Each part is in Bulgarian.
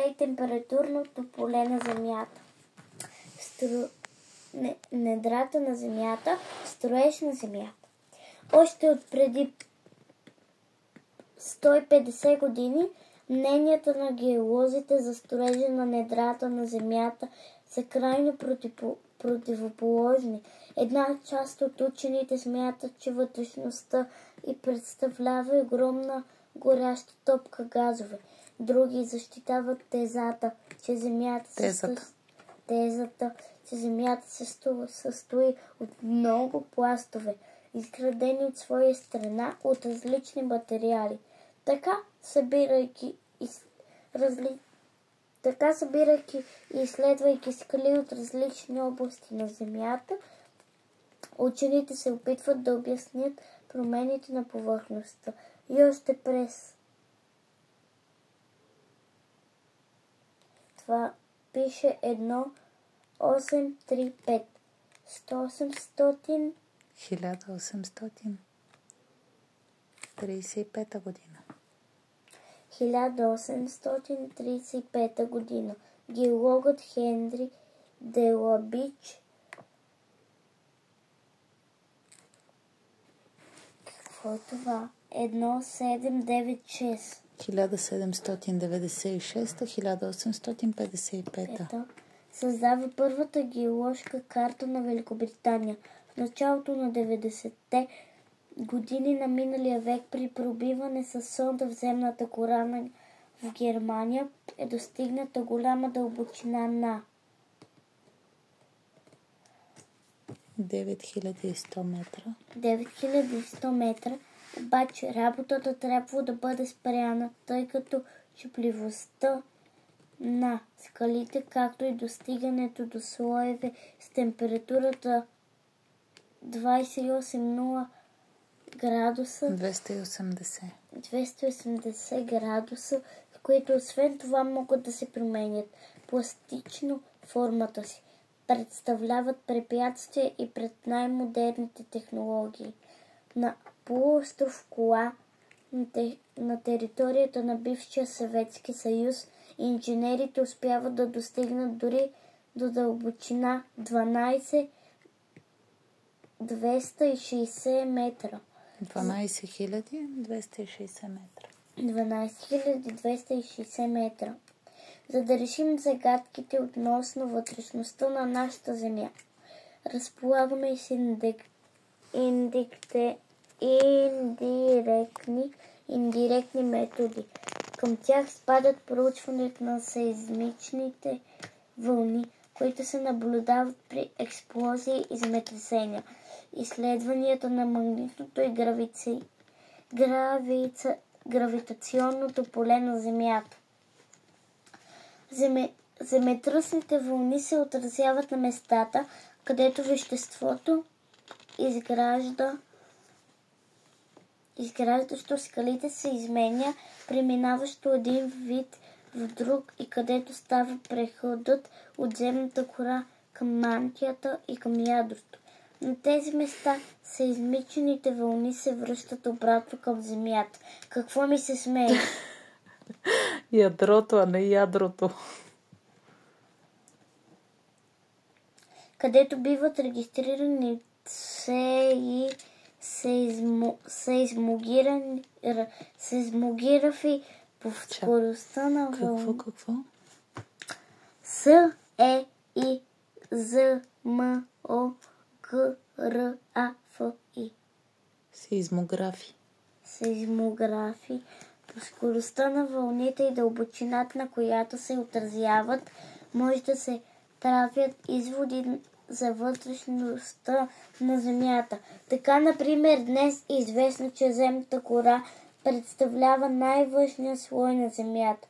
и температурното поле на Земята. Недрата на Земята, строеж на Земята. Още от преди 150 години мненията на геолозите за строежа на недрата на Земята са крайно противоположни. Една част от учените смятат, че вътрешността и представлява огромна горяща топка газове. Други защитават тезата, че Земята се състои от много пластове, изградени от своя страна от различни материали. Така, събирайки и изследвайки скали от различни области на Земята, учените се опитват да обяснят промените на повърхността. И още през това пише 1835. 1835 година. 1835 година. Геологът Хенри Делабич. Какво е това? 1796. 1796-1855. Създава първата геоложка карта на Великобритания. В началото на 90-те години на миналия век при пробиване с сонда в земната кора в Германия е достигната голяма дълбочина на 9100 метра. 9100 метра, обаче работата трябва да бъде спряна, тъй като чупливостта на скалите, както и достигането до слоеве с температурата 28,0 градуса, 280 градуса, които освен това могат да се променят пластично формата си, представляват препятствия и пред най-модерните технологии. На полуостров Кола, на територията на бившия Съветски съюз, инженерите успяват да достигнат дори до дълбочина 12,260 метра. 12260 метра. 12260 метра. За да решим загадките относно вътрешността на нашата Земя, разполагаме и с индиректни методи. Към тях спадат проучването на сейзмичните вълни, които се наблюдават при експлозии и земетресения, изследванията на магнитното и гравитационното поле на Земята. Земетръсните вълни се отразяват на местата, където веществото, изграждащо скалите, се изменя, преминаващо един вид в друг и където става преходът от земната кора към мантията и към ядрото. На тези места сейзмичните вълни се връщат обратно към Земята. Какво ми се смее? Ядрото, а не ядрото. Където биват регистрирани сейзмографи по скоростта на вълни. Какво? Сейзмографи. Сейзмографи по скоростта на вълните и дълбочината, на която се отразяват, може да се правят изводи за вътрешността на Земята. Така, например, днес е известно, че земната кора представлява най-външния слой на Земята,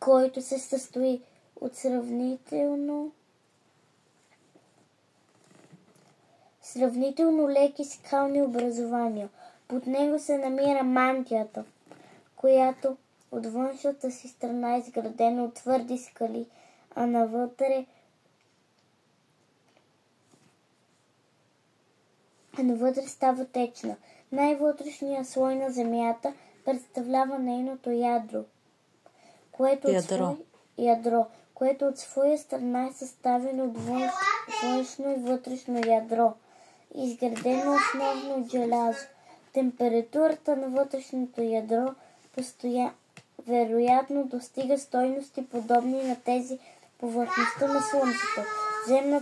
който се състои от сравнително леки скални образования. Под него се намира мантията, която от външната си страна е изградена от твърди скали, а навътре става течна. Най-вътрешният слой на Земята представлява нейното ядро, което ядро, което от своя страна е съставено от външно и вътрешно ядро, изградено основно от желязо. Температурата на вътрешното ядро вероятно достига стойности подобни на тези повърхността на Слънцето. Земната